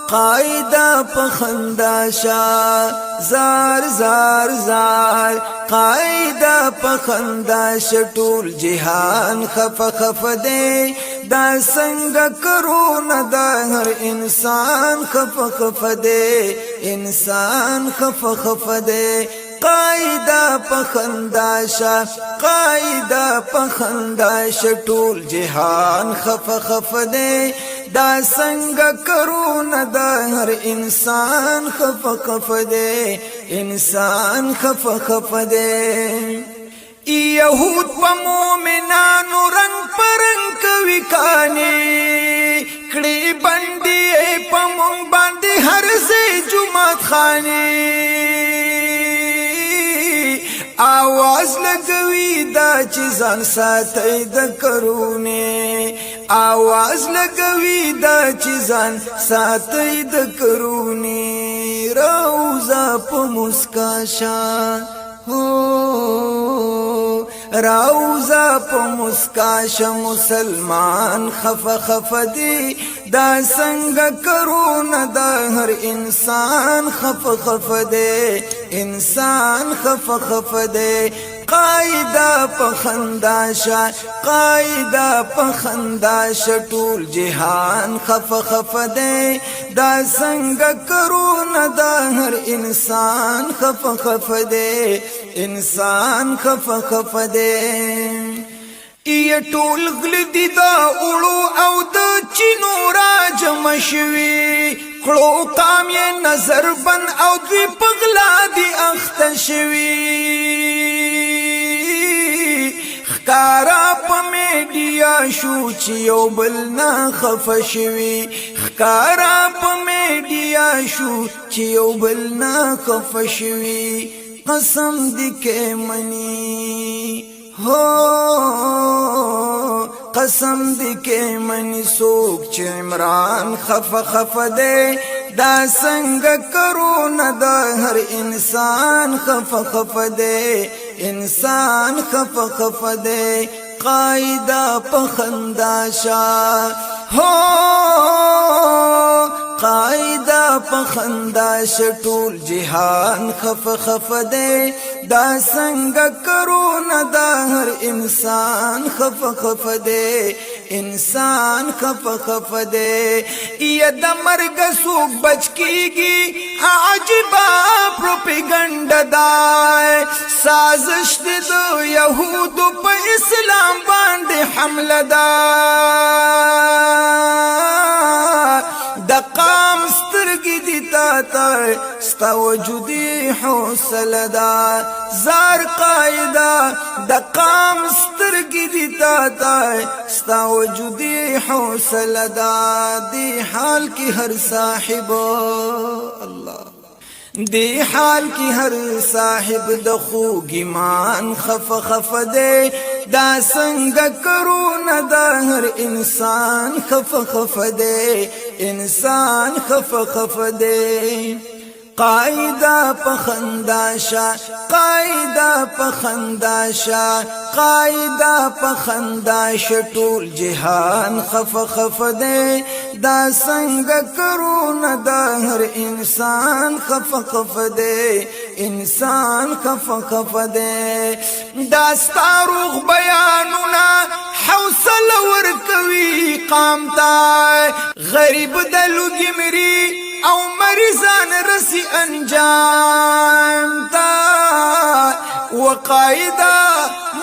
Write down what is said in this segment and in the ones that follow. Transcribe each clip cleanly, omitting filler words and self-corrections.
قاعده پخندا شا زار زار زار قاعده پخندا شټول جهان خف خف دے دا څنګه کرونه دا هر انسان خف خف دے انسان خف خف دے قاعده پخندا شا قاعده پخندا شټول جهان خف خف دے دا څنګه کرونه دا هر انسان خف خف دے انسان خف خف دے یهود په مومنانو رنگ پرنګ کوي کانی کړي باندې په مونږ باندې هر ځای جمعات خانی आवाज لګوي دا چې ځان ساتي د کرونه आवाज لګوي دا چې ځان ساتي د کرونه روزه په مسکا شا روزه په مسکا شا مسلمان خف خف دی دا څنګه کرونه دا هر انسان خف خف دی انسان خف خف دی قاعده پخندا شا قاعده پخندا شټول جهان خف خف دی دا څنګه کرونه دا هر انسان خف خف دی انسان خف خف دی ای ټول غلدی دا اولو او د چینو راجم شوی کړو قام یې نظر بن او دوی پغلا دی اخت شوی خکارا په میډیا شو چې یو بل نه خف شوی خکارا په میډیا شو چې یو بل نه خف شوی قسم دی کې منی हो قسم دی کې منی سوک چې عمران خف خف دے دا څنګه کرونه دا هر انسان خف خف دے انسان خف خف دے قاعده پخندا شا हो قاعده پخندا شټول جهان خف خف دے دا څنګه کرونه دا هر انسان خف خف دے انسان خف خف دے یا د مرګ سوک بچ کیږي عجبا پروپاګاندا دا سازش د يهودو په اسلام باندې حمله دا د قام سترګې دي تا ستا وجودي حوصله دا زار قاعده د قام سترګې دي تا ستا وجودي حوصله دا دی حال کی هر صاحب الله دی حال کی هر صاحب د خوږ ایمان خف خف دے دا څنګه کرونه دا هر انسان خف خف دے انسان خف خف دے قاعده پخندا شا قاعده پخندا شا قاعده پخندا شټول جهان خف خف دے دا څنګه کرونه دا هر انسان خف خف دے انسان خف خف دے دا ستاروغ بیانونه حوصله ورکوي قام تا غریب د لوګي مري او مریضان رسی انجام تا وقاعده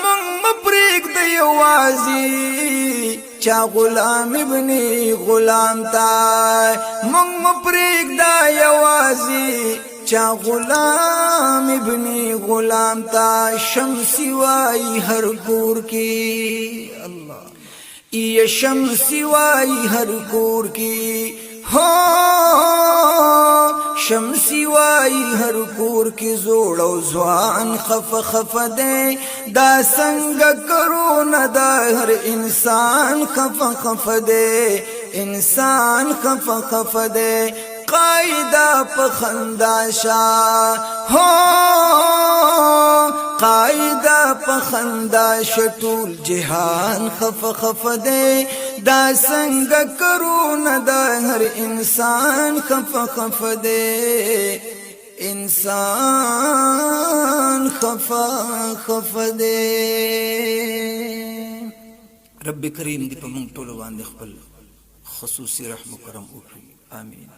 من مبریک د یوازی چا غلام ابن غلام تا من مبریک د یوازی چا غلام ابن غلام تا شمسی وای هر کور کی الله ای شمسی وای هر کور کی हो شمسی وای هر کور کی زوړ او ځوان خف خف دے دا څنګه کرونه دا هر انسان خف خف دے انسان خف خف دے قاعده پخندا شا हो قاعده پخندا شټول جهان خف خف دے دا څنګه کرونه د هر انسان خفه خفه دے انسان خفه خفه دے رب کریم دی په مونږ ټول باندې خپل خصوصي رحم و کرم وکړي آمین